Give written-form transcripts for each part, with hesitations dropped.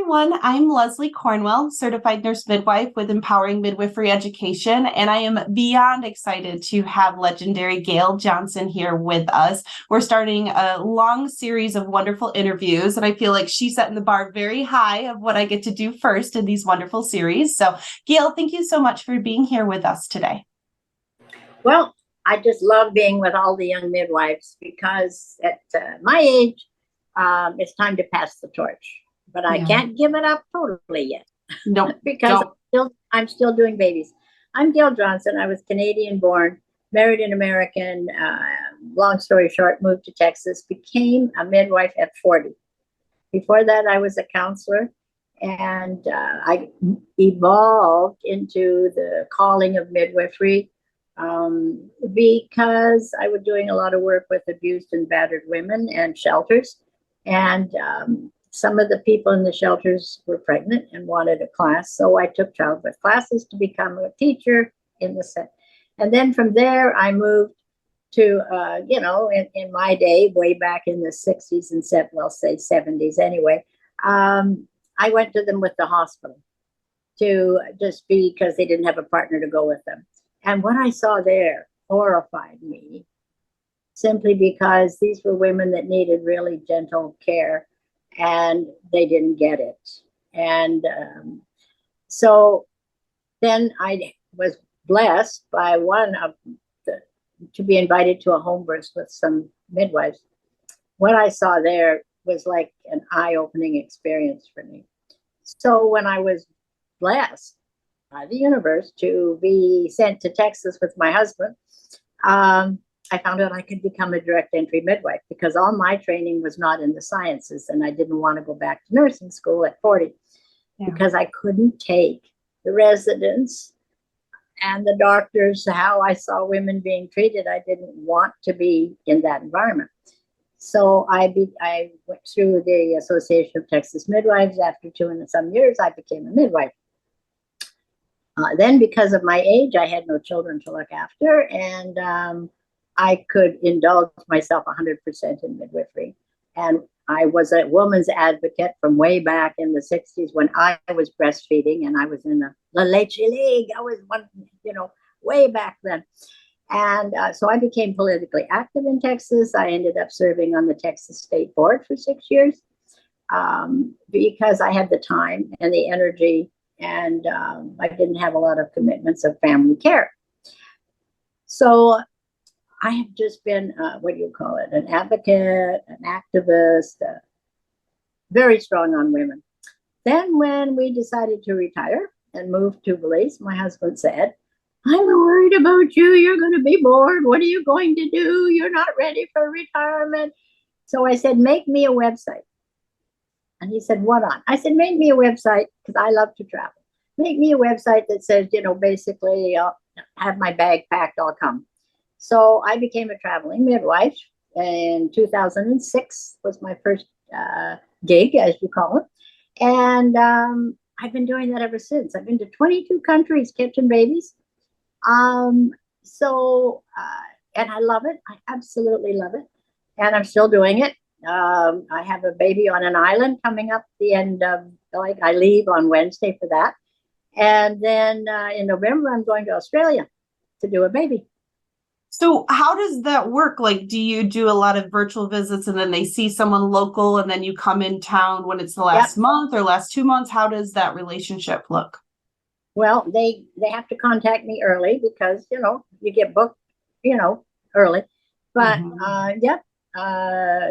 everyone. I'm Leslie Cornwell, certified nurse midwife with Empowering Midwifery Education, and I am beyond excited to have legendary Gail Johnson here with us. We're starting a long series of wonderful interviews, and I feel like she's setting the bar very high of what I get to do first in these wonderful series. So, Gail, thank you so much for being here with us today. Well, I just love being with all the young midwives because at my age, it's time to pass the torch. But I can't give it up totally yet. No, because I'm still doing babies. I'm Gail Johnson. I was Canadian born, married an American, long story short, moved to Texas, became a midwife at 40. Before that, I was a counselor, and I evolved into the calling of midwifery because I was doing a lot of work with abused and battered women and shelters. And some of the people in the shelters were pregnant and wanted a class. So I took childbirth classes to become a teacher in the set. And then from there, I moved to, in my day, way back in the 60s and 70s anyway, I went to them with the hospital to just be, because they didn't have a partner to go with them. And what I saw there horrified me, simply because these were women that needed really gentle care and they didn't get it. And so then I was blessed by to be invited to a home birth with some midwives. What I saw there was like an eye-opening experience for me. So when I was blessed by the universe to be sent to Texas with my husband, I found out I could become a direct entry midwife because all my training was not in the sciences, and I didn't want to go back to nursing school at 40 because I couldn't take the residents and the doctors, how I saw women being treated. I didn't want to be in that environment. So I went through the Association of Texas Midwives. After 2 and some years, I became a midwife. Then because of my age, I had no children to look after, and I could indulge myself 100% in midwifery. And I was a woman's advocate from way back in the 60s when I was breastfeeding, and I was in the La Leche League. I was one, way back then. And so I became politically active in Texas. I ended up serving on the Texas State Board for 6 years because I had the time and the energy, and I didn't have a lot of commitments of family care. So I have just been, an advocate, an activist, very strong on women. Then when we decided to retire and move to Belize, my husband said, "I'm worried about you. You're going to be bored. What are you going to do? You're not ready for retirement." So I said, "Make me a website." And he said, "What on?" I said, "Make me a website because I love to travel. Make me a website that says, basically, I'll have my bag packed, I'll come." So I became a traveling midwife in 2006 was my first gig, as you call it. And I've been doing that ever since. I've been to 22 countries catching babies. And I love it. I absolutely love it. And I'm still doing it. I have a baby on an island coming up the end of, I leave on Wednesday for that. And then in November, I'm going to Australia to do a baby. So how does that work? Like, do you do a lot of virtual visits and then they see someone local and then you come in town when it's the last month or last 2 months? How does that relationship look? Well, they have to contact me early because, you get booked, early. But,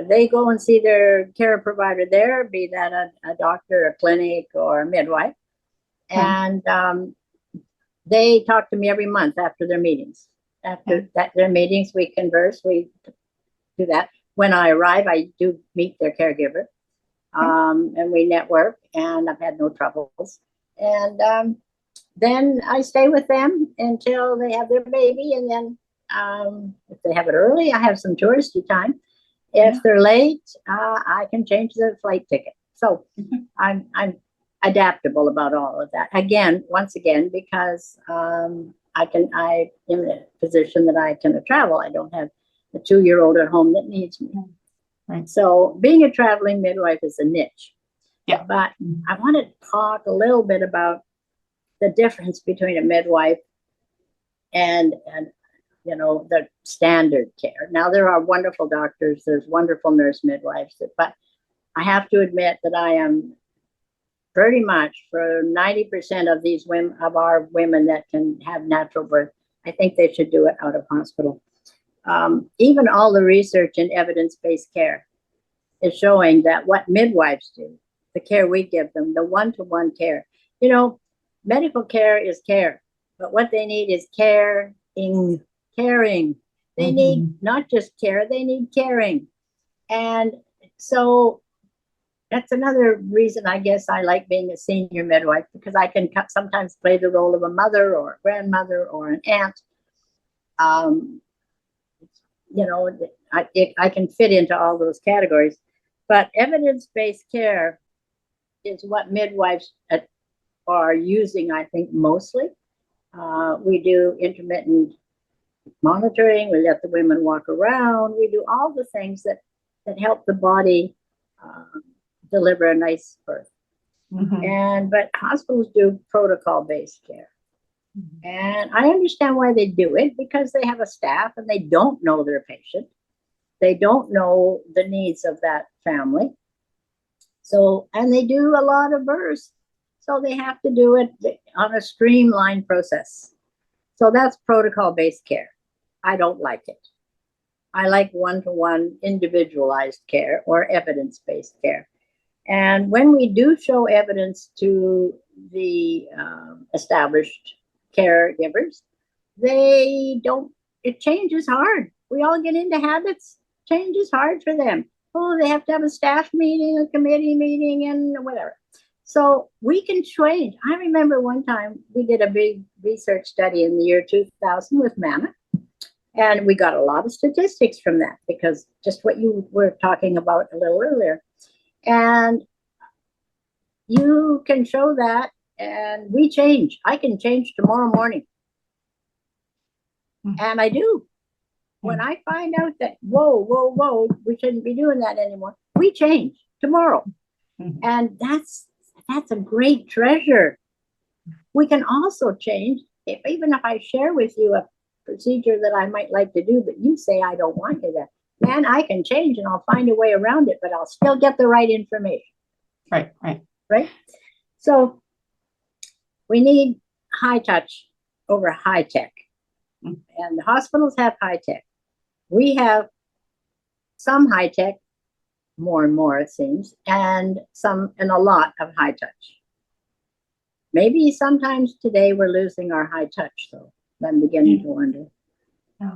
they go and see their care provider there, be that a doctor, a clinic, or a midwife. And they talk to me every month after their meetings. After their meetings, we converse, we do that. When I arrive, I do meet their caregiver, and we network, and I've had no troubles. And then I stay with them until they have their baby, and then if they have it early, I have some touristy time. If they're late, I can change their flight ticket. So I'm adaptable about all of that. Once again, because I'm in a position that I can travel. I don't have a 2-year-old at home that needs me. Right. So being a traveling midwife is a niche. Yeah. But I want to talk a little bit about the difference between a midwife and the standard care. Now, there are wonderful doctors, there's wonderful nurse midwives, but I have to admit that I am pretty much for 90% of these women, of our women that can have natural birth, I think they should do it out of hospital. Even all the research in evidence-based care is showing that what midwives do, the care we give them, the one-to-one care, medical care is care, but what they need is caring. They need not just care, they need caring. And so that's another reason I guess I like being a senior midwife, because I can sometimes play the role of a mother or a grandmother or an aunt. I can fit into all those categories. But evidence-based care is what midwives are using, I think, mostly. We do intermittent monitoring. We let the women walk around. We do all the things that help the body deliver a nice birth. But hospitals do protocol-based care. And I understand why they do it, because they have a staff and they don't know their patient. They don't know the needs of that family. So, and they do a lot of births. So they have to do it on a streamlined process. So that's protocol-based care. I don't like it. I like one-to-one individualized care or evidence-based care. And when we do show evidence to the established caregivers, change is hard. We all get into habits. Change is hard for them. Oh, they have to have a staff meeting, a committee meeting, and whatever. So we can change. I remember one time we did a big research study in the year 2000 with MAMA, and we got a lot of statistics from that, because just what you were talking about a little earlier. And you can show that, and we change. I can change tomorrow morning. And I do. When I find out that, whoa, we shouldn't be doing that anymore, we change tomorrow. And that's a great treasure. We can also change, even if I share with you a procedure that I might like to do, but you say I don't want you to, man, I can change and I'll find a way around it, but I'll still get the right information. Right? So we need high touch over high tech. And the hospitals have high tech. We have some high tech, more and more it seems, and a lot of high touch. Maybe sometimes today we're losing our high touch, though. I'm beginning to wonder.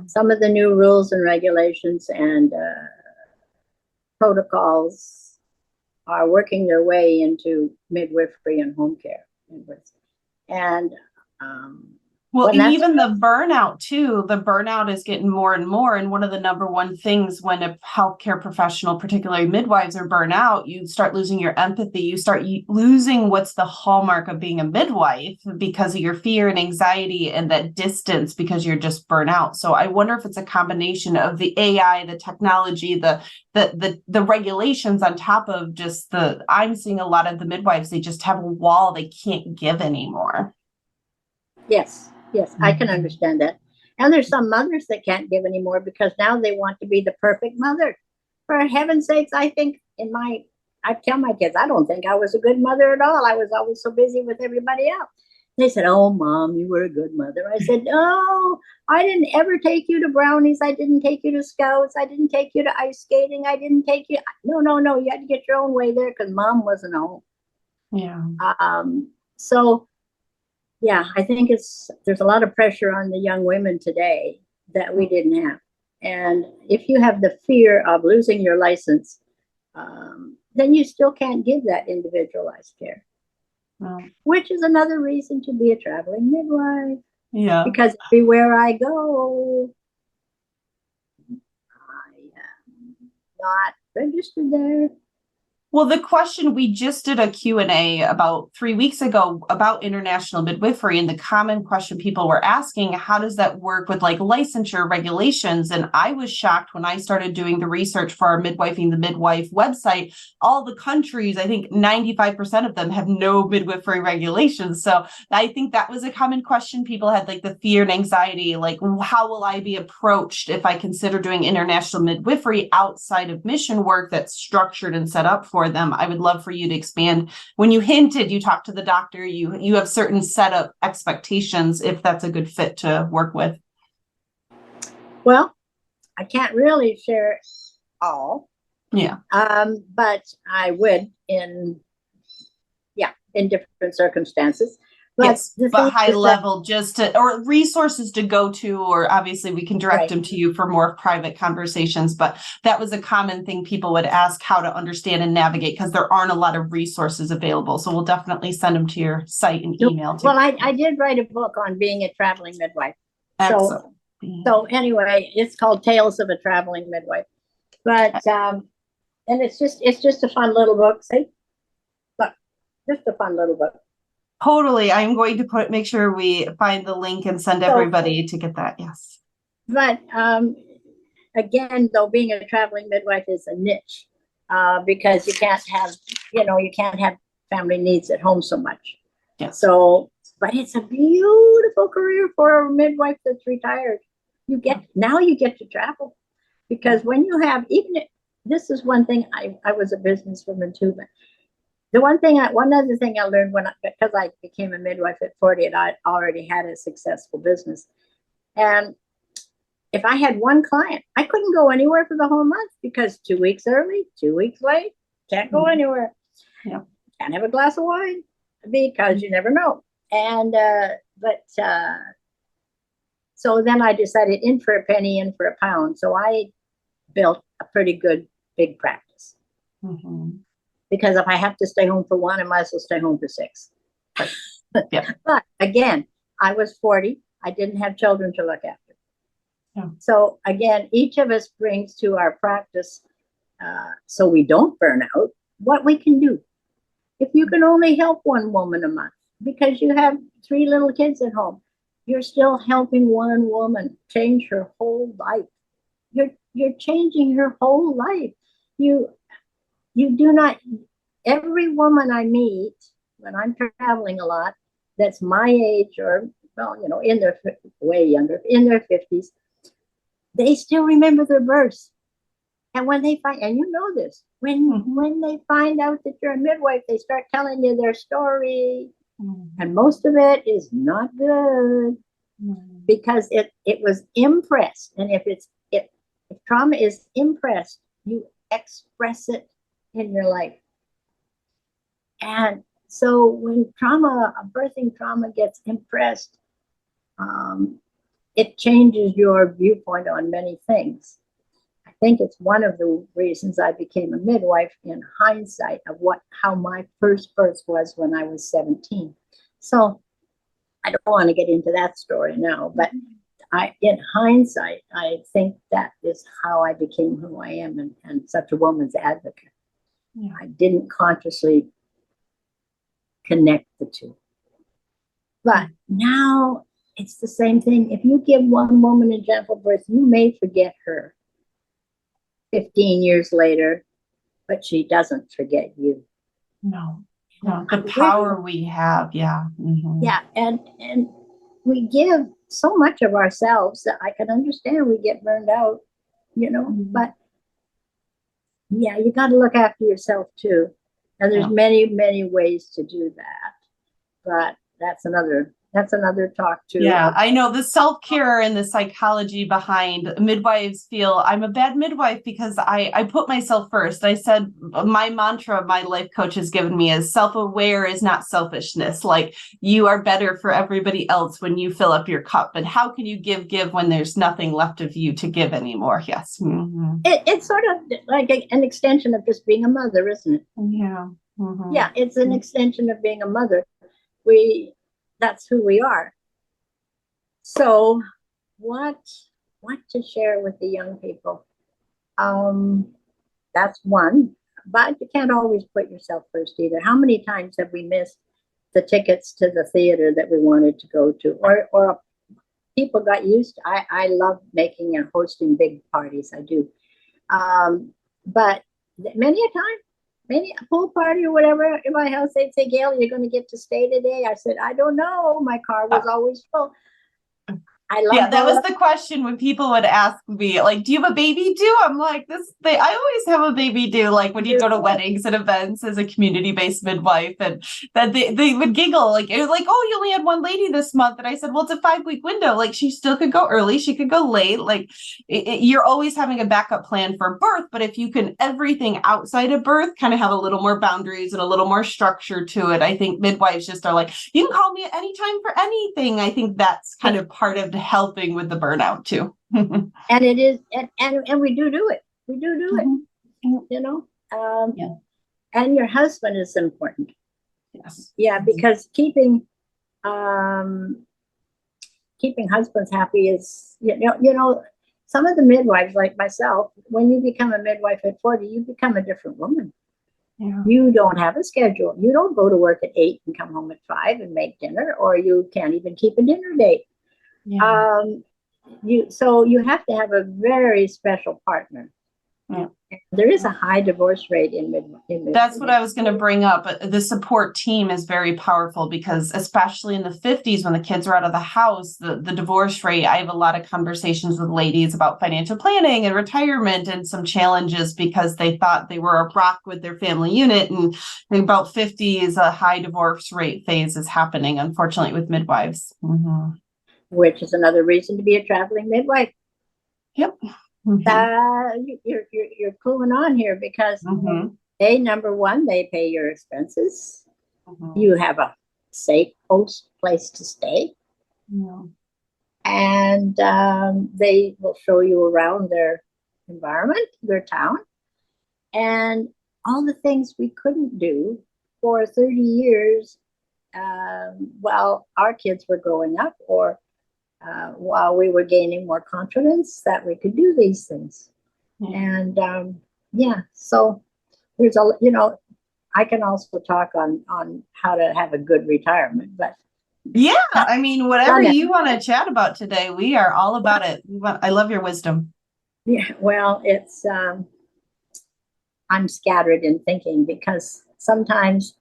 Some of the new rules and regulations and protocols are working their way into midwifery and home care. And well, and even the burnout too. The burnout is getting more and more. And one of the number one things when a healthcare professional, particularly midwives, are burnt out, you start losing your empathy. You start losing what's the hallmark of being a midwife, because of your fear and anxiety and that distance, because you're just burnt out. So I wonder if it's a combination of the AI, the technology, the regulations on top of just I'm seeing a lot of the midwives, they just have a wall they can't give anymore. Yes, I can understand that. And there's some mothers that can't give anymore because now they want to be the perfect mother. For heaven's sakes, I tell my kids, I don't think I was a good mother at all. I was always so busy with everybody else. They said, "Oh, Mom, you were a good mother." I said, "No, I didn't ever take you to brownies. I didn't take you to scouts. I didn't take you to ice skating. I didn't take you. No. You had to get your own way there because Mom wasn't home." Yeah. So, yeah, I think there's a lot of pressure on the young women today that we didn't have. And if you have the fear of losing your license, then you still can't give that individualized care. Which is another reason to be a traveling midwife. Yeah. Because everywhere I go, I am not registered there. Well, the question, we just did a Q&A about 3 weeks ago about international midwifery, and the common question people were asking, how does that work with like licensure regulations? And I was shocked when I started doing the research for our Midwifing the Midwife website. All the countries, I think 95% of them have no midwifery regulations. So I think that was a common question. People had like the fear and anxiety, like, how will I be approached if I consider doing international midwifery outside of mission work that's structured and set up for them? I would love for you to expand. When you hinted, you talked to the doctor, you have certain setup expectations if that's a good fit to work with. Well, I can't really share all. Yeah. But I would in different circumstances. But yes, but high level, just to, or resources to go to, or obviously we can direct them to you for more private conversations. But that was a common thing people would ask, how to understand and navigate, because there aren't a lot of resources available. So we'll definitely send them to your site and email too. Well, I did write a book on being a traveling midwife. Excellent. So anyway, it's called Tales of a Traveling Midwife. But and it's just a fun little book. See, look, just a fun little book. Totally. I'm going to make sure we find the link and send everybody to get that. Yes. But again, though, being a traveling midwife is a niche because you can't have family needs at home so much. Yes. So, but it's a beautiful career for a midwife that's retired. You get to travel, because when you have, this is one thing, I was a businesswoman too, but one other thing I learned because I became a midwife at 40, and I already had a successful business. And if I had one client, I couldn't go anywhere for the whole month, because 2 weeks early, 2 weeks late, can't go anywhere. Yeah. Can't have a glass of wine, because you never know. And, so then I decided, in for a penny, in for a pound. So I built a pretty good big practice. Mm-hmm. Because if I have to stay home for one, I might as well stay home for 6. Yeah. But again, I was 40. I didn't have children to look after. Yeah. So again, each of us brings to our practice, so we don't burn out, what we can do. If you can only help one woman a month because you have 3 little kids at home, you're still helping one woman change her whole life. You're changing her whole life. You do not, every woman I meet when I'm traveling a lot, that's my age, or, well, way younger, in their 50s, they still remember their births. And when they find, and you know this, when they find out that you're a midwife, they start telling you their story. And most of it is not good, because it was impressed. And if trauma is impressed, you express it in your life. And so when birthing trauma gets impressed, it changes your viewpoint on many things. I think it's one of the reasons I became a midwife, in hindsight of how my first birth was when I was 17. So I don't want to get into that story now, but in hindsight, I think that is how I became who I am, and such a woman's advocate. Yeah. I didn't consciously connect the two. But now it's the same thing. If you give one woman a gentle birth, you may forget her 15 years later, but she doesn't forget you. No. The power we have. Yeah. Mm-hmm. Yeah. And we give so much of ourselves that I can understand we get burned out, but yeah, you got to look after yourself too. And there's many, many ways to do that. But that's another talk too. Yeah, I know the self-care and the psychology behind midwives feel I'm a bad midwife because I put myself first. I said my mantra my life coach has given me is self-aware is not selfishness. Like, you are better for everybody else when you fill up your cup. And how can you give when there's nothing left of you to give anymore? Yes. Mm-hmm. It's sort of like an extension of just being a mother, isn't it? Yeah. Mm-hmm. Yeah, it's an extension of being a mother. That's who we are. So what to share with the young people? That's one. but you can't always put yourself first either. How many times have we missed the tickets to the theater that we wanted to go to, or people got used to, I love making and hosting big parties. I do. But many a time, many a pool party or whatever in my house, they'd say, Gail, you're going to get to stay today. I said, I don't know. My car was always full. I love that was the question when people would ask me, like, do you have a baby due? I'm like, I always have a baby due. Like when you go to weddings and events as a community-based midwife, and that they would giggle. Like, it was like, oh, you only had one lady this month. And I said, well, it's a 5-week window. Like she still could go early. She could go late. Like you're always having a backup plan for birth. But if you can, everything outside of birth kind of have a little more boundaries and a little more structure to it. I think midwives just are like, you can call me at any time for anything. I think that's kind of part of helping with the burnout too. And it is, and we do it. We do it, you know. And your husband is important. Yes. Yeah, because keeping husbands happy is, you know, some of the midwives like myself, when you become a midwife at 40, you become a different woman. Yeah. You don't have a schedule. You don't go to work at 8 and come home at 5 and make dinner, or you can't even keep a dinner date. Yeah. So you have to have a very special partner. Yeah. There is a high divorce rate in midwifery. That's what I was going to bring up. The support team is very powerful because especially in the 50s when the kids were out of the house, the divorce rate, I have a lot of conversations with ladies about financial planning and retirement and some challenges because they thought they were a rock with their family unit. And about 50 is a high divorce rate phase is happening, unfortunately, with midwives. Mm-hmm. Which is another reason to be a traveling midwife. Yep. Mm-hmm. You're cluing on here because number one, they pay your expenses. Mm-hmm. You have a safe place to stay. Yeah. And they will show you around their environment, their town, and all the things we couldn't do for 30 years while our kids were growing up, or while we were gaining more confidence that we could do these things. Yeah. And so there's I can also talk on how to have a good retirement, but yeah, I mean, whatever you want to chat about today, we are all about it. I love your wisdom. Yeah, well, it's I'm scattered in thinking because sometimes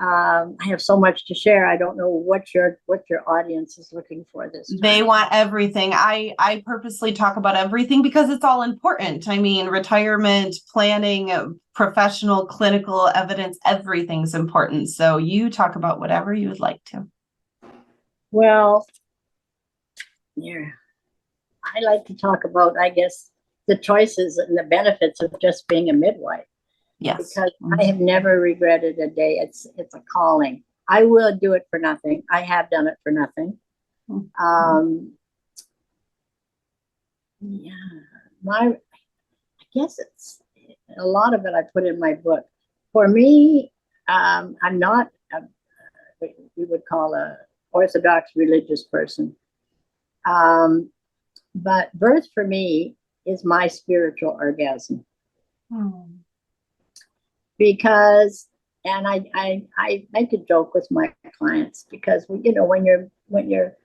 I have so much to share. I don't know what your audience is looking for this time. They want everything. I purposely talk about everything because it's all important. I mean, retirement, planning, professional, clinical evidence, everything's important. So you talk about whatever you would like to. Well, yeah, I like to talk about, I guess, the choices and the benefits of just being a midwife. Yes. Because I have never regretted a day. It's a calling. I will do it for nothing. I have done it for nothing. I guess it's a lot of it I put in my book. For me, I'm not we would call a Orthodox religious person. But birth for me is my spiritual orgasm. Because, and I make a joke with my clients because, when you're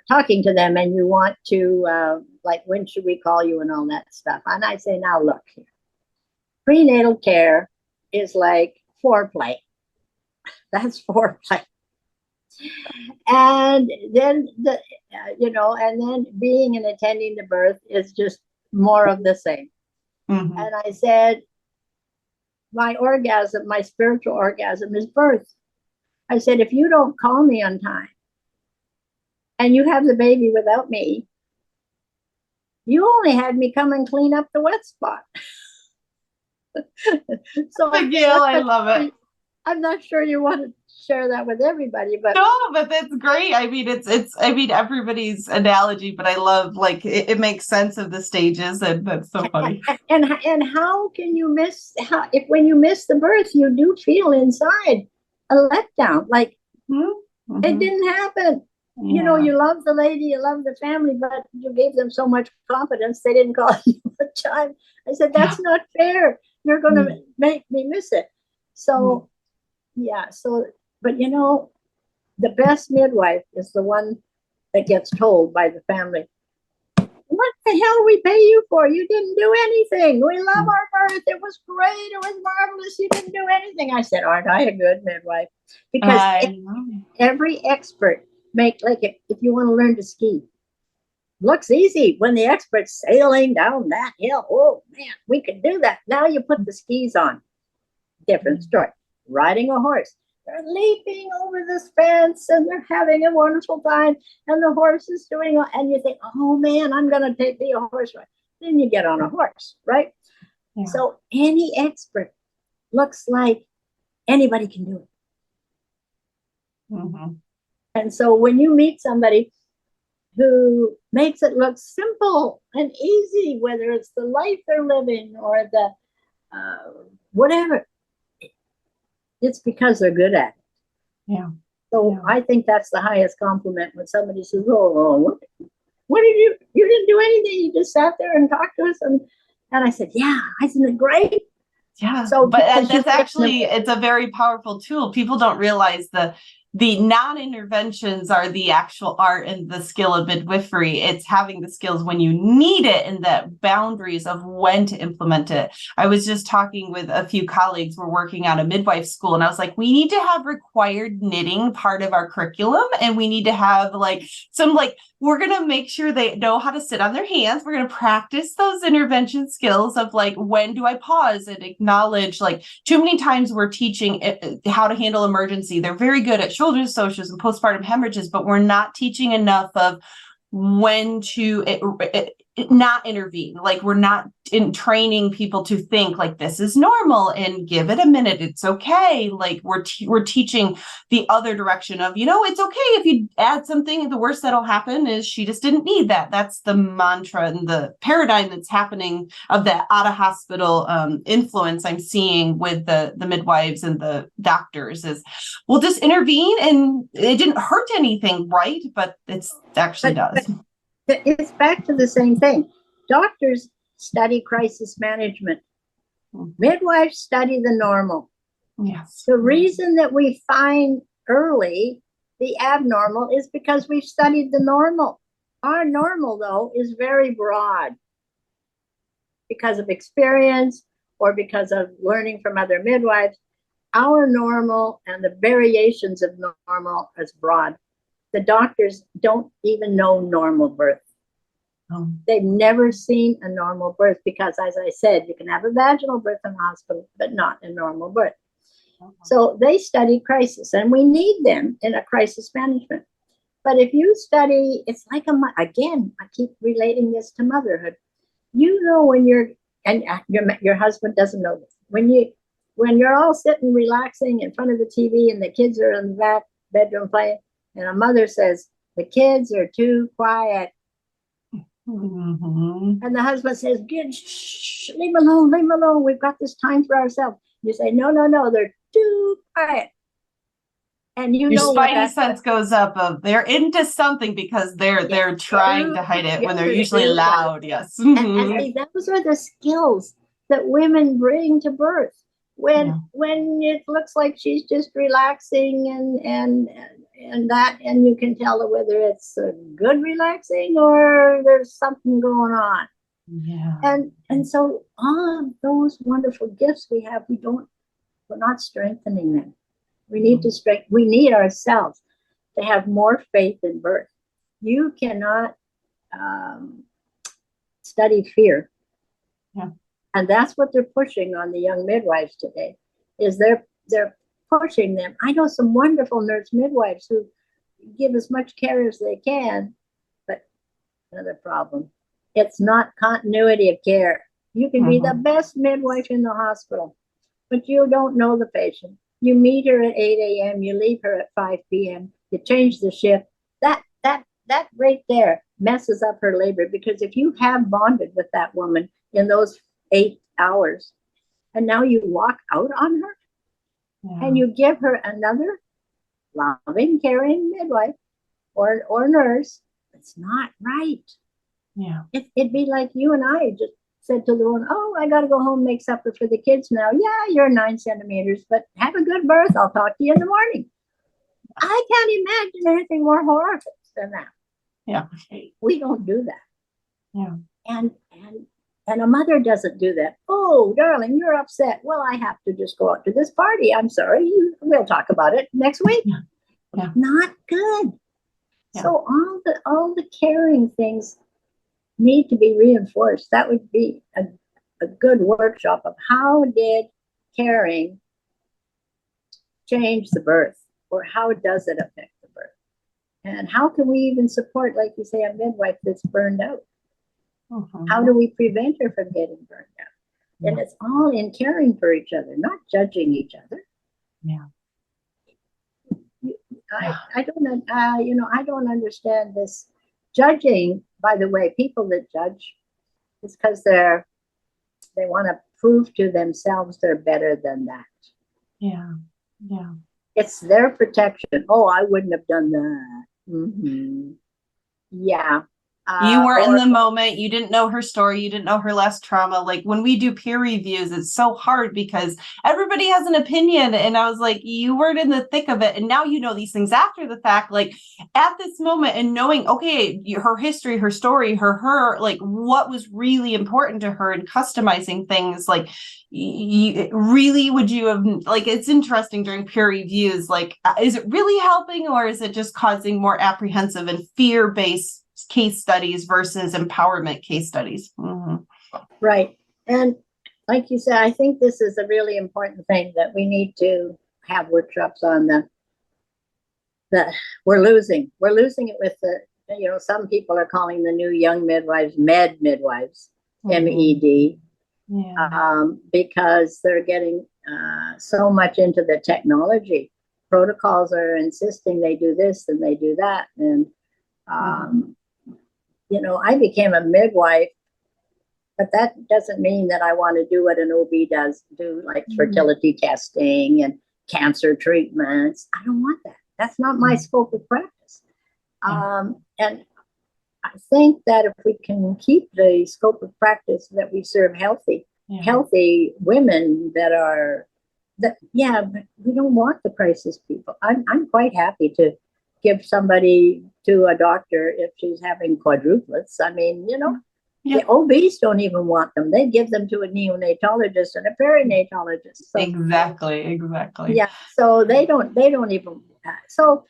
talking to them and you want to, like, when should we call you and all that stuff. And I say, now look here, prenatal care is like foreplay. That's foreplay. And then and then being and attending the birth is just more of the same. Mm-hmm. And I said, my orgasm, my spiritual orgasm is birth. I said, if you don't call me on time and you have the baby without me, you only had me come and clean up the wet spot. So Gail, I love it. I'm not sure you want to share that with everybody, but no, but that's great. I mean, it's everybody's analogy, but I love, like, it makes sense of the stages, and that's so funny. And how can you miss when you miss the birth, you do feel inside a letdown, like it didn't happen. Yeah. You love the lady, you love the family, but you gave them so much confidence they didn't call you on time. I said, that's not fair. You're going to make me miss it. So, yeah. So, but the best midwife is the one that gets told by the family, what the hell we pay you for? You didn't do anything. We love our birth. It was great. It was marvelous. You didn't do anything. I said, aren't I a good midwife? Because every expert if you want to learn to ski, looks easy when the expert's sailing down that hill. Oh man, we could do that. Now you put the skis on. Different story. Riding a horse. They're leaping over this fence and they're having a wonderful time. And the horse is doing, and you think, oh man, I'm going to be a horse ride. Then you get on a horse, right? Yeah. So any expert looks like anybody can do it. Mm-hmm. And so when you meet somebody who makes it look simple and easy, whether it's the life they're living or the whatever, it's because they're good at it. Yeah. So I think that's the highest compliment when somebody says, "Oh, what did you didn't do anything. You just sat there and talked to us." And I said, "Yeah, isn't it great?" Yeah. So, but that's actually, it's a very powerful tool. People don't realize the non-interventions are the actual art and the skill of midwifery. It's having the skills when you need it and the boundaries of when to implement it. I was just talking with a few colleagues. We're working on a midwife school, and I was like, we need to have required knitting part of our curriculum, and we need to have we're going to make sure they know how to sit on their hands. We're going to practice those intervention skills of when do I pause and acknowledge. Too many times we're teaching how to handle emergency. They're very good at children's socials and postpartum hemorrhages, but we're not teaching enough of when to not intervene. We're not training people to think this is normal and give it a minute. It's okay. We're teaching the other direction of, it's okay if you add something. The worst that'll happen is she just didn't need that. That's the mantra and the paradigm that's happening of that out of hospital influence I'm seeing with the midwives and the doctors is we'll just intervene and it didn't hurt anything, right? But it's actually does. But it's back to the same thing. Doctors study crisis management. Midwives study the normal. Yes. The reason that we find early the abnormal is because we've studied the normal. Our normal, though, is very broad because of experience or because of learning from other midwives. Our normal and the variations of normal is broad. The doctors don't even know normal birth. Oh. They've never seen a normal birth because, as I said, you can have a vaginal birth in the hospital, but not a normal birth. So they study crisis, and we need them in a crisis management. But if you study, it's like again, I keep relating this to motherhood. When your husband doesn't know this, when you're all sitting relaxing in front of the TV and the kids are in the back bedroom playing, and a mother says, the kids are too quiet. Mm-hmm. And the husband says, shh, leave them alone. We've got this time for ourselves. You say, no, they're too quiet. And your spidey sense goes up of they're into something because they're trying to hide it when they're usually loud. Yes. Mm-hmm. And those are the skills that women bring to birth. When it looks like she's just relaxing and you can tell whether it's a good relaxing or there's something going on. Yeah. And so all of those wonderful gifts we have, we're not strengthening them. We need to we need ourselves to have more faith in birth. You cannot study fear. Yeah. And that's what they're pushing on the young midwives today, is they're pushing them. I know some wonderful nurse midwives who give as much care as they can, but another problem. It's not continuity of care. You can be the best midwife in the hospital, but you don't know the patient. You meet her at 8 a.m., you leave her at 5 p.m., you change the shift. That right there messes up her labor, because if you have bonded with that woman in those 8 hours, and now you walk out on her, and you give her another loving, caring midwife or nurse, it's not right. Yeah. It'd be like you and I just said to the one, oh, I got to go home, make supper for the kids now. Yeah, you're 9 centimeters, but have a good birth. I'll talk to you in the morning. I can't imagine anything more horrific than that. Yeah. We don't do that. Yeah. And a mother doesn't do that. Oh, darling, you're upset. Well, I have to just go out to this party. I'm sorry. We'll talk about it next week. Yeah. Yeah. Not good. Yeah. So all the caring things need to be reinforced. That would be a good workshop of how did caring change the birth, or how does it affect the birth? And how can we even support, like you say, a midwife that's burned out? How do we prevent her from getting burned out? Yeah. And it's all in caring for each other, not judging each other. Yeah. I don't understand this judging. By the way, people that judge, it's because they want to prove to themselves they're better than that. Yeah. Yeah. It's their protection. Oh, I wouldn't have done that. Mm-hmm. Yeah. You were in the moment. You didn't know her story. You didn't know her last trauma. Like when we do peer reviews, it's so hard because everybody has an opinion. And I was like, you weren't in the thick of it. And now you know these things after the fact, like at this moment, and knowing, okay, her history, her story, her, like what was really important to her, and customizing things. Like really, would you have, like, it's interesting during peer reviews, like, is it really helping, or is it just causing more apprehensive and fear-based case studies versus empowerment case studies? Mm-hmm. Right. And like you said, I think this is a really important thing that we need to have workshops on. We're losing it with some people are calling the new young midwives midwives, mm-hmm. MED, yeah. Because they're getting so much into the technology. Protocols are insisting they do this and they do that. And I became a midwife, but that doesn't mean that I want to do what an OB does, like fertility testing and cancer treatments. I don't want that. That's not my scope of practice. And I think that if we can keep the scope of practice that we serve healthy women but we don't want the crisis people. I'm quite happy to give somebody to a doctor if she's having quadruplets. I mean, the OBs don't even want them. They give them to a neonatologist and a perinatologist. So, exactly. Yeah. So they don't even. So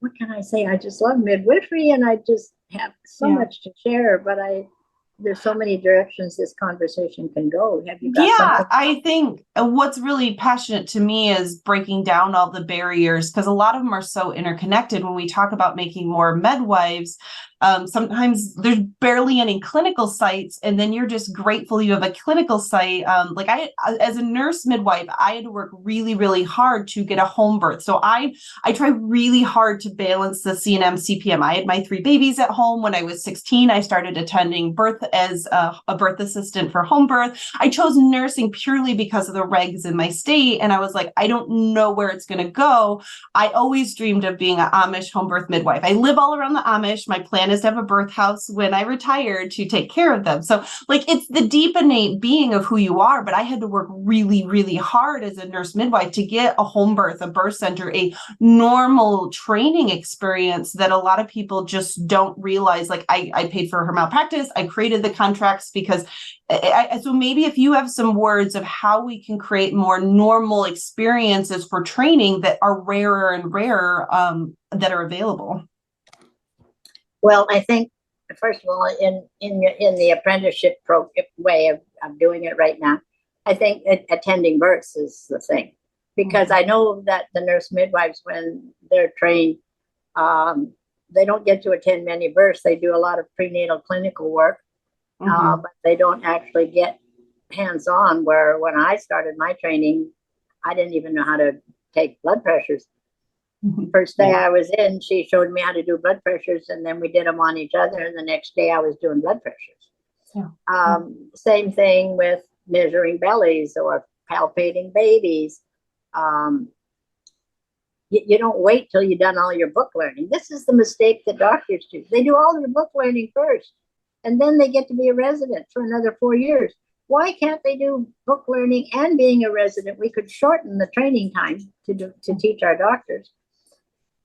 what can I say? I just love midwifery, and I just have so much to share. But there's so many directions this conversation can go. Have you got something? I think what's really passionate to me is breaking down all the barriers, because a lot of them are so interconnected. When we talk about making more midwives, sometimes there's barely any clinical sites, and then you're just grateful you have a clinical site. Like as a nurse midwife, I had to work really, really hard to get a home birth. So I tried really hard to balance the CNM CPM. I had my 3 babies at home. When I was 16, I started attending birth as a birth assistant for home birth. I chose nursing purely because of the regs in my state. And I was like, I don't know where it's going to go. I always dreamed of being an Amish home birth midwife. I live all around the Amish. My plan is to have a birth house when I retire to take care of them. So like, it's the deep innate being of who you are, but I had to work really, really hard as a nurse midwife to get a home birth, a birth center, a normal training experience that a lot of people just don't realize. Like I paid for her malpractice. I created the contracts because so maybe if you have some words of how we can create more normal experiences for training that are rarer and rarer that are available. Well, I think, first of all, in the apprenticeship way of doing it right now, I think attending births is the thing, because I know that the nurse midwives, when they're trained, they don't get to attend many births. They do a lot of prenatal clinical work, but they don't actually get hands-on, where when I started my training, I didn't even know how to take blood pressures. First day I was in, she showed me how to do blood pressures, and then we did them on each other. And the next day I was doing blood pressures. Same thing with measuring bellies or palpating babies. You don't wait till you've done all your book learning. This is the mistake that doctors do. They do all their book learning first. and then they get to be a resident for another 4 years. Why can't they do book learning and being a resident? We could shorten the training time to teach our doctors,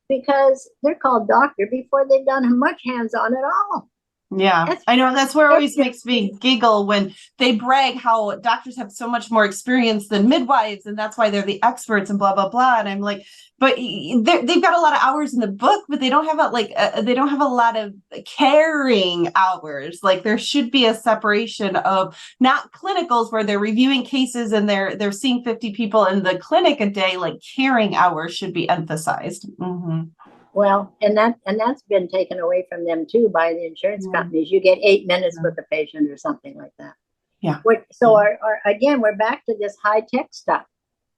because they're called doctor before they've done much hands-on at all. Yeah, I know. That's what always makes me giggle when they brag how doctors have so much more experience than midwives, and that's why they're the experts and blah, blah, blah. And I'm like, but they've got a lot of hours in the book, but they don't have they don't have a lot of caring hours. Like there should be a separation of not clinicals where they're reviewing cases and they're seeing 50 people in the clinic a day. Like caring hours should be emphasized. Mm-hmm. Well, and that's been taken away from them too by the insurance companies. You get 8 minutes with the patient or something like that. Yeah. So again, we're back to this high tech stuff.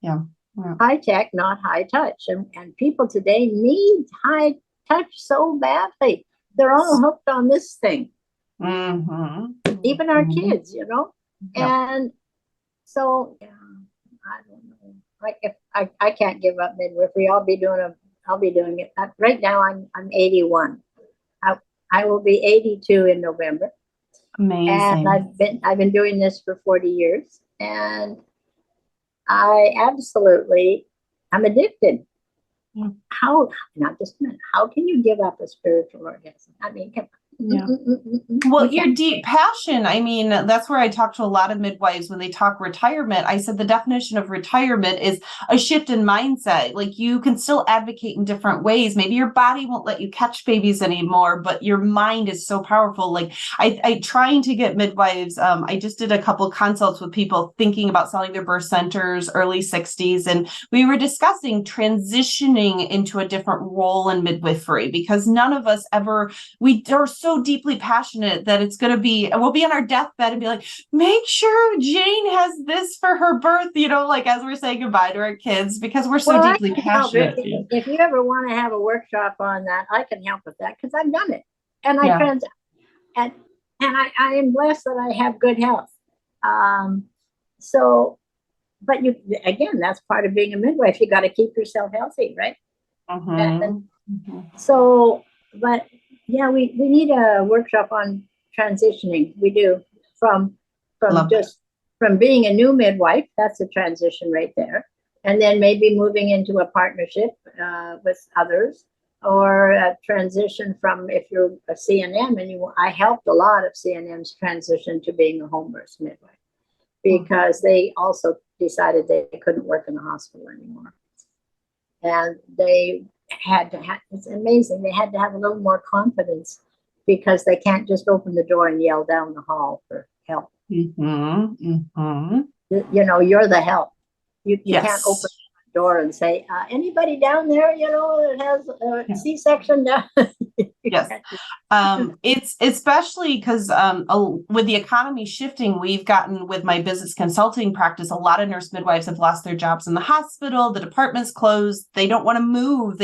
Yeah. High tech, not high touch. And people today need high touch so badly. They're all hooked on this thing. Mm-hmm. Even our kids, you know? Yeah. And so, yeah, I don't know. Like if I can't give up midwifery, I'll be doing it. Right now, I'm 81. I will be 82 in November. Amazing. And I've been doing this for 40 years, and I'm addicted. How? Not just a minute. How can you give up a spiritual orgasm? I mean, come on. Yeah. Well, your deep passion. I mean, that's where I talk to a lot of midwives when they talk retirement. I said the definition of retirement is a shift in mindset. Like you can still advocate in different ways. Maybe your body won't let you catch babies anymore, but your mind is so powerful. Like I trying to get midwives. I just did a couple consults with people thinking about selling their birth centers, early 60s. And we were discussing transitioning into a different role in midwifery because none of us ever, we are so deeply passionate that it's going to be, we'll be on our deathbed and be like, make sure Jane has this for her birth, you know, like as we're saying goodbye to our kids, because we're so deeply passionate. If you ever want to have a workshop on that, I can help with that because I've done it. And I am blessed that I have good health. But again, that's part of being a midwife. You got to keep yourself healthy, right? So, but yeah, we need a workshop on transitioning. We do from being a new midwife. That's a transition right there, and then maybe moving into a partnership with others, or a transition from if you're a CNM and I helped a lot of CNMs transition to being a home birth midwife because they also decided they couldn't work in the hospital anymore, and they had to have, it's amazing, they had to have a little more confidence because they can't just open the door and yell down the hall for help. You know, you're the help. You can't open the door and say, anybody down there, you know, that has a C-section down. Yes. It's especially because with the economy shifting, we've gotten with my business consulting practice, a lot of nurse midwives have lost their jobs in the hospital. The department's closed. They don't want to move.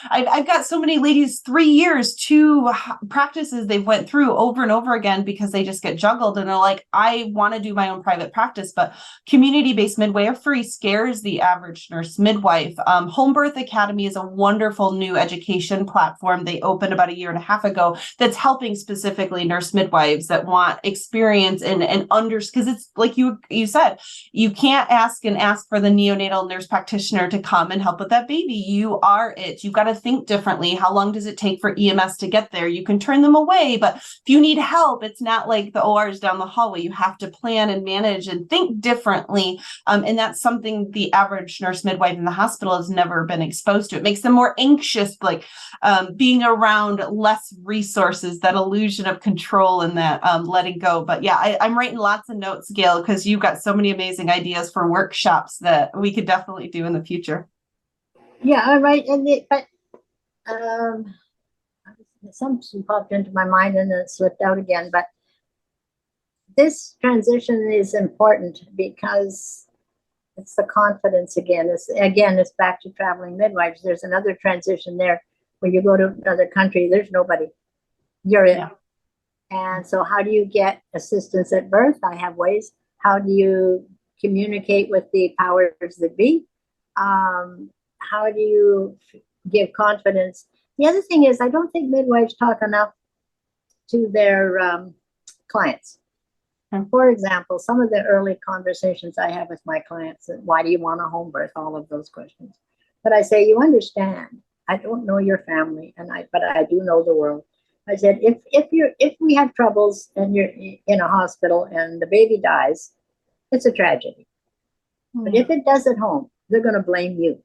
I've got so many ladies, 3 years, 2 practices they've went through over and over again because they just get juggled and they're like, I want to do my own private practice, but community-based midwifery scares the average nurse midwife. Home Birth Academy is a wonderful new education platform they opened about a year and a half ago that's helping specifically nurse midwives that want experience and because it's like you said, you can't ask for the neonatal nurse practitioner to come and help with that baby. You are it. You've got to think differently. How long does it take for EMS to get there? You can turn them away, but if you need help, it's not like the ORs down the hallway. You have to plan and manage and think differently. And that's something the average nurse midwife in the hospital has never been exposed to. It makes them more anxious, like being around less resources, that illusion of control and that letting go. But yeah, I'm writing lots of notes, Gail, because you've got so many amazing ideas for workshops that we could definitely do in the future. Yeah, all right. But something popped into my mind and then it slipped out again. But this transition is important because it's the confidence again. It's back to traveling midwives. There's another transition there. When you go to another country, there's nobody. You're it. Yeah. And so how do you get assistance at birth? I have ways. How do you communicate with the powers that be? How do you give confidence? The other thing is, I don't think midwives talk enough to their clients. Hmm. For example, some of the early conversations I have with my clients, why do you want a home birth? All of those questions. But I say, you understand, I don't know your family, but I do know the world. I said, if we have troubles and you're in a hospital and the baby dies, it's a tragedy. But if it does at home, they're going to blame you.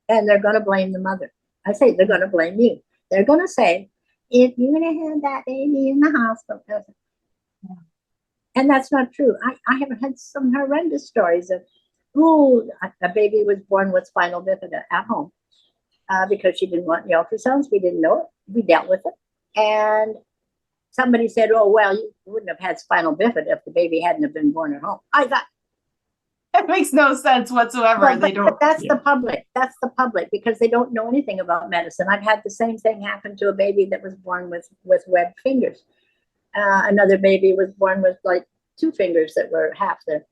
And they're going to blame the mother. I say, they're going to blame you. They're going to say, if you would have had that baby in the hospital. And that's not true. I have had some horrendous stories of, a baby was born with spinal bifida at home because she didn't want the ultrasounds. We didn't know it. We dealt with it. And somebody said, oh, well, you wouldn't have had spinal bifida if the baby hadn't have been born at home. I thought, it makes no sense whatsoever. But that's the public. That's the public because they don't know anything about medicine. I've had the same thing happen to a baby that was born with webbed fingers. Another baby was born with like 2 fingers that were half there.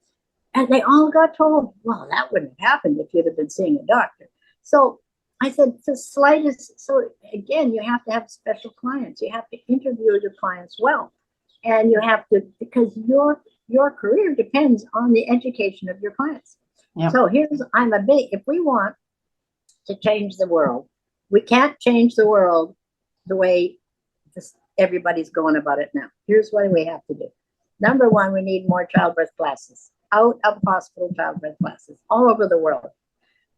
And they all got told, well, that wouldn't have happened if you'd have been seeing a doctor. So I said, the slightest. So again, you have to have special clients. You have to interview your clients well. And you have to, because your career depends on the education of your clients. Yep. So if we want to change the world, we can't change the world the way everybody's going about it now. Here's what we have to do. Number one, we need more childbirth classes, out of hospital childbirth classes all over the world,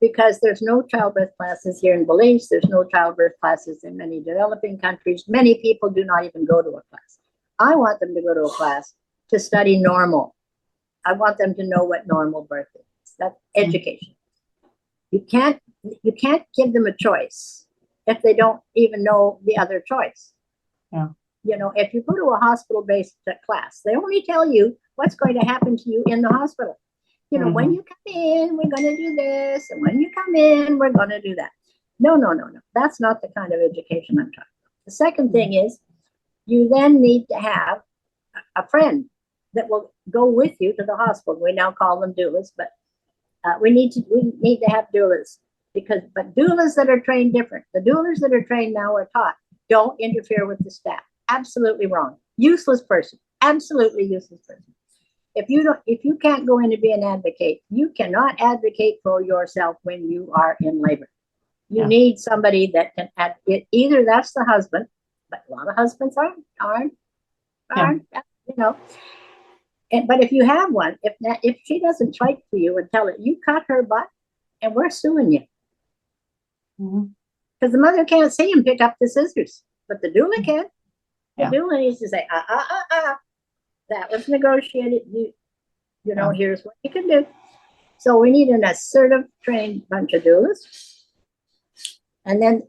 because there's no childbirth classes here in Belize. There's no childbirth classes in many developing countries. Many people do not even go to a class. I want them to go to a class to study normal. I want them to know what normal birth is. That's education. You can't give them a choice if they don't even know the other choice. Yeah. You know, if you go to a hospital-based class, they only tell you what's going to happen to you in the hospital. You know, when you come in, we're going to do this, and when you come in, we're going to do that. No. That's not the kind of education I'm talking about. The second thing is, you then need to have a friend that will go with you to the hospital. We now call them doulas, but we need to have doulas but doulas that are trained different. The doulas that are trained now are taught, don't interfere with the staff. Absolutely wrong. Useless person. Absolutely useless person. If you can't go in to be an advocate, you cannot advocate for yourself when you are in labor. You need somebody that can advocate. Either that's the husband, but a lot of husbands aren't, you know. But if you have one, if she doesn't fight for you and tell it, you cut her butt, and we're suing you. Because the mother can't see him pick up the scissors, but the doula can. The doula needs to say, that was negotiated. You know, here's what you can do. So we need an assertive, trained bunch of doulas. And then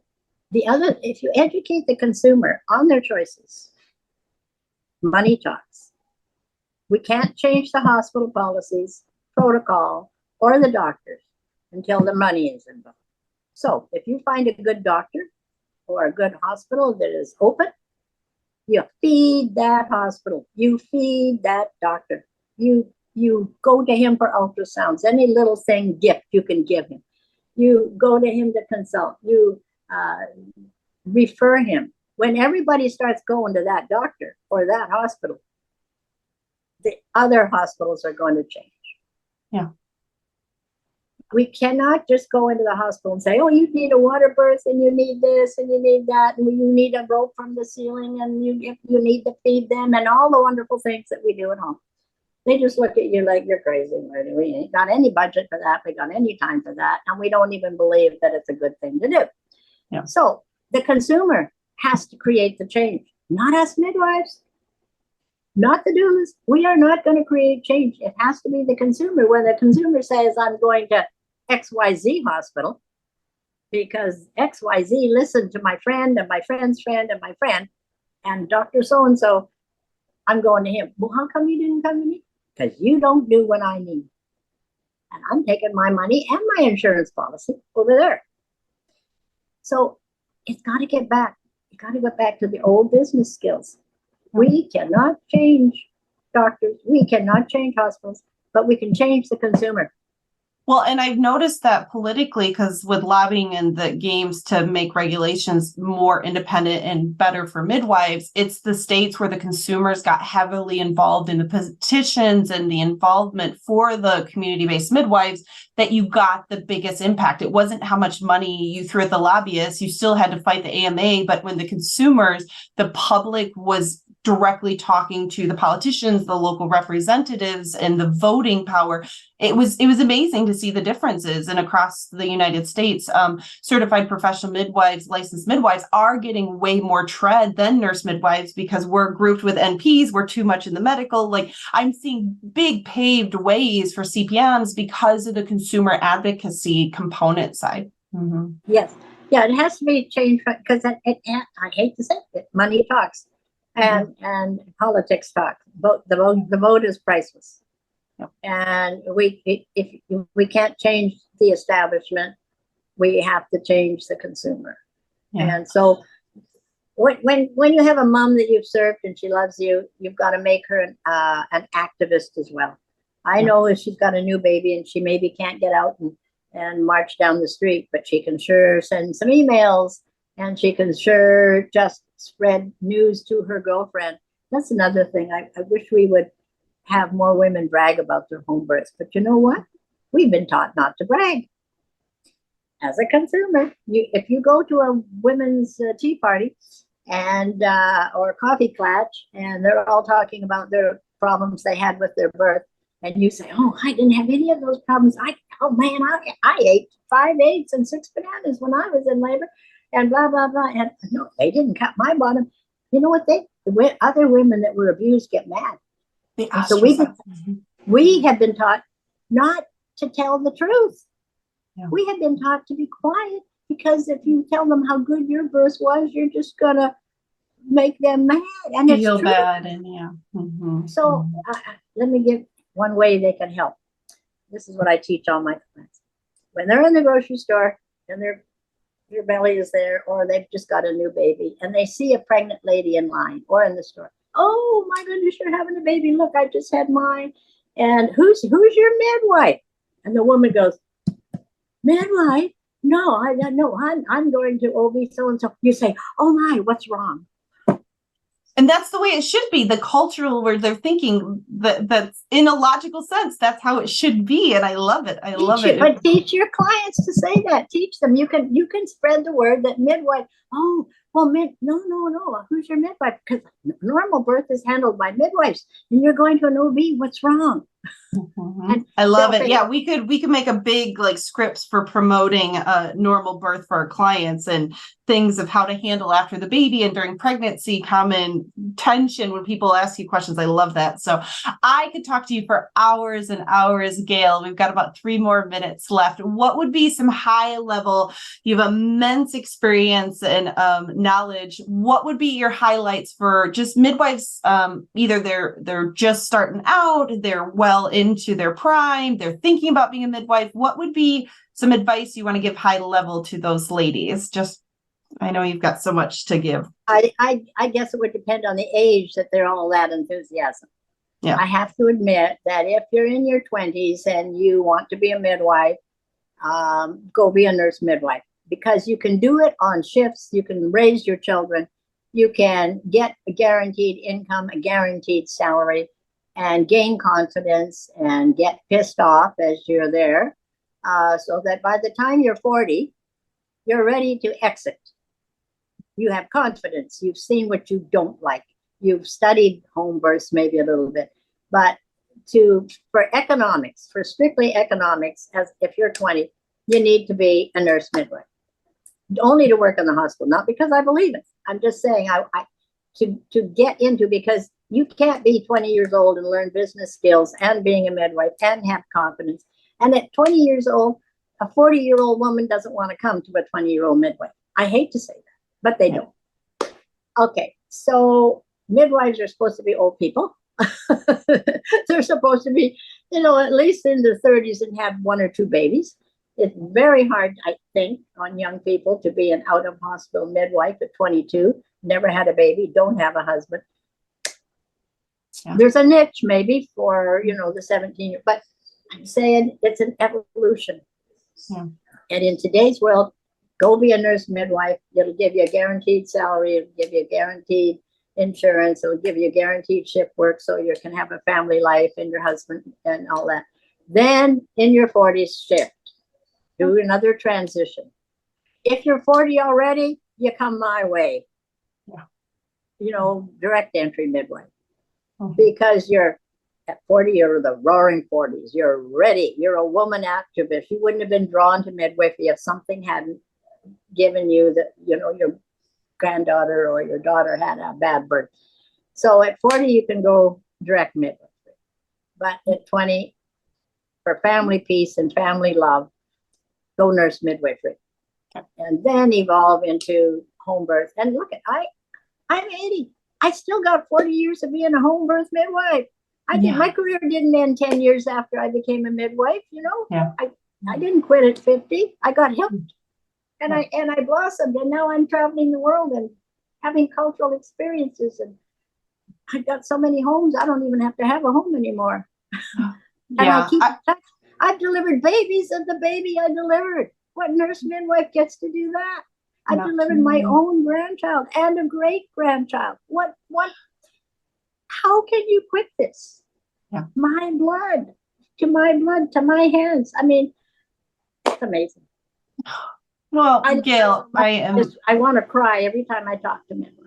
if you educate the consumer on their choices, money talks. We can't change the hospital policies, protocol, or the doctors until the money is involved. So if you find a good doctor or a good hospital that is open, you feed that hospital. You feed that doctor. You go to him for ultrasounds. Any little gift you can give him. You go to him to consult. You refer him. When everybody starts going to that doctor or that hospital, the other hospitals are going to change. Yeah. We cannot just go into the hospital and say, oh, you need a water birth and you need this and you need that and you need a rope from the ceiling and you need to feed them and all the wonderful things that we do at home. They just look at you like you're crazy. We ain't got any budget for that. We got any time for that. And we don't even believe that it's a good thing to do. Yeah. So the consumer has to create the change, not us midwives. Not the doulas. We are not going to create change. It has to be the consumer. When the consumer says, I'm going to XYZ hospital because XYZ listened to my friend and my friend's friend and my friend and Dr. So-and-so, I'm going to him. Well, how come you didn't come to me? Because you don't do what I need. And I'm taking my money and my insurance policy over there. So it's got to get back. You got to get back to the old business skills. We cannot change doctors. We cannot change hospitals, but we can change the consumer. Well, and I've noticed that politically, because with lobbying and the games to make regulations more independent and better for midwives, it's the states where the consumers got heavily involved in the petitions and the involvement for the community-based midwives that you got the biggest impact. It wasn't how much money you threw at the lobbyists. You still had to fight the AMA, but when the consumers, the public was directly talking to the politicians, the local representatives, and the voting power, it was amazing to see the differences. And across the United States, certified professional midwives, licensed midwives are getting way more tread than nurse midwives because we're grouped with NPs. We're too much in the medical. Like, I'm seeing big paved ways for CPMs because of the consumer advocacy component side. Mm-hmm. Yes. Yeah, it has to be changed because I hate to say it, money talks. And politics talk. The vote is priceless, and if we can't change the establishment, we have to change the consumer. And so, when you have a mom that you've served and she loves you, you've got to make her an activist as well. I know if she's got a new baby and she maybe can't get out and march down the street, but she can sure send some emails. And she can sure just spread news to her girlfriend. That's another thing. I wish we would have more women brag about their home births. But you know what? We've been taught not to brag. As a consumer, if you go to a women's tea party and or a coffee klatch, and they're all talking about their problems they had with their birth, and you say, "Oh, I didn't have any of those problems. I ate 5 eggs and 6 bananas when I was in labor." And blah, blah, blah. And no, they didn't cut my bottom. You know what? The other women that were abused get mad. So we have been taught not to tell the truth. Yeah. We have been taught to be quiet because if you tell them how good your birth was, you're just going to make them mad. And it's feel true. Bad. And yeah. Mm-hmm. So let me give one way they can help. This is what I teach all my clients. When they're in the grocery store and their belly is there, or they've just got a new baby and they see a pregnant lady in line or in the store. "Oh my goodness, you're having a baby. Look, I just had mine. And who's your midwife?" And the woman goes, "Midwife? No, I'm going to OB so and so." You say, "Oh my, what's wrong?" And that's the way it should be. The cultural where they're thinking that's in a logical sense. That's how it should be. And I love it. I love it. But teach your clients to say that. Teach them. You can spread the word that midwife. "Oh, well, no. Who's your midwife? Because normal birth is handled by midwives, and you're going to an OB. What's wrong?" Mm-hmm. I love it. Yeah, we could make a big scripts for promoting normal birth for our clients and things of how to handle after the baby and during pregnancy, common tension when people ask you questions. I love that. So I could talk to you for hours and hours, Gail. We've got about 3 more minutes left. What would be some high level, you have immense experience and knowledge. What would be your highlights for just midwives? Either they're just starting out, they're well into their prime, they're thinking about being a midwife. What would be some advice you want to give high level to those ladies? Just, I know you've got so much to give. I guess it would depend on the age that they're all that enthusiastic. Yeah. I have to admit that if you're in your 20s and you want to be a midwife, go be a nurse midwife, because you can do it on shifts. You can raise your children. You can get a guaranteed income, a guaranteed salary, and gain confidence and get pissed off as you're there, so that by the time you're 40, you're ready to exit. You have confidence. You've seen what you don't like. You've studied home births maybe a little bit, but for economics, for strictly economics, as if you're 20, you need to be a nurse midwife. Only to work in the hospital, not because I believe it. I'm just saying to get into, because you can't be 20 years old and learn business skills and being a midwife and have confidence. And at 20 years old, a 40-year-old woman doesn't want to come to a 20-year-old midwife. I hate to say that, but they don't. Okay, so midwives are supposed to be old people. They're supposed to be, at least in their 30s and have 1 or 2 babies. It's very hard, I think, on young people to be an out-of-hospital midwife at 22, never had a baby, don't have a husband. Yeah. There's a niche maybe for, the 17-year, but I'm saying it's an evolution. Yeah. And in today's world, go be a nurse midwife. It'll give you a guaranteed salary. It'll give you a guaranteed insurance. It'll give you guaranteed shift work so you can have a family life and your husband and all that. Then in your 40s, shift. Do another transition. If you're 40 already, you come my way. Yeah. You know, direct entry midwife. Mhm. Because you're at 40, you're the roaring 40s. You're ready. You're a woman activist. You wouldn't have been drawn to midwifery if something hadn't given you that, you know, your granddaughter or your daughter had a bad birth. So at 40, you can go direct midwifery. But at 20, for family peace and family love, go nurse midwifery. Okay. And then evolve into home birth. And look, I'm 80. I still got 40 years of being a home birth midwife. My career didn't end 10 years after I became a midwife, you know. Yeah. I didn't quit at 50. I got helped. And I blossomed, and now I'm traveling the world and having cultural experiences, and I got so many homes. I don't even have to have a home anymore. And I keep in touch. I've delivered babies of the baby I delivered. What nurse midwife gets to do that? I've delivered my own grandchild and a great grandchild. What? How can you quit this? Yeah. My blood, to my hands. I mean, it's amazing. Well, Gail, I want to cry every time I talk to midwives.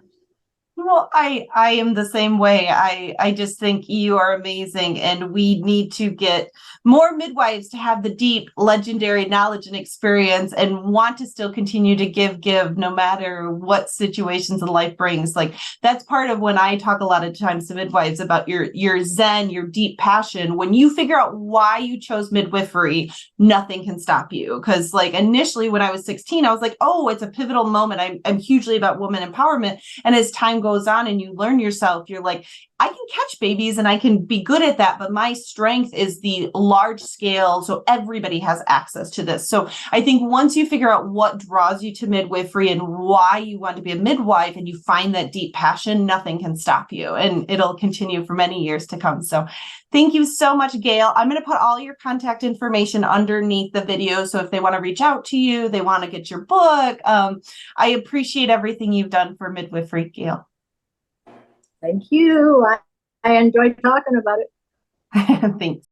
Well, I am the same way. I just think you are amazing, and we need to get more midwives to have the deep, legendary knowledge and experience and want to still continue to give no matter what situations in life brings. Like, that's part of when I talk a lot of times to midwives about your zen, your deep passion. When you figure out why you chose midwifery, nothing can stop you. Because like initially when I was 16, I was like, oh, it's a pivotal moment. I'm hugely about women empowerment. And as time goes on and you learn yourself, you're like, I can catch babies and I can be good at that, but my strength is the large scale. So everybody has access to this. So I think once you figure out what draws you to midwifery and why you want to be a midwife, and you find that deep passion, nothing can stop you, and it'll continue for many years to come. So thank you so much, Gail. I'm going to put all your contact information underneath the video. So if they want to reach out to you, they want to get your book. I appreciate everything you've done for midwifery, Gail. Thank you. I enjoyed talking about it. Thanks.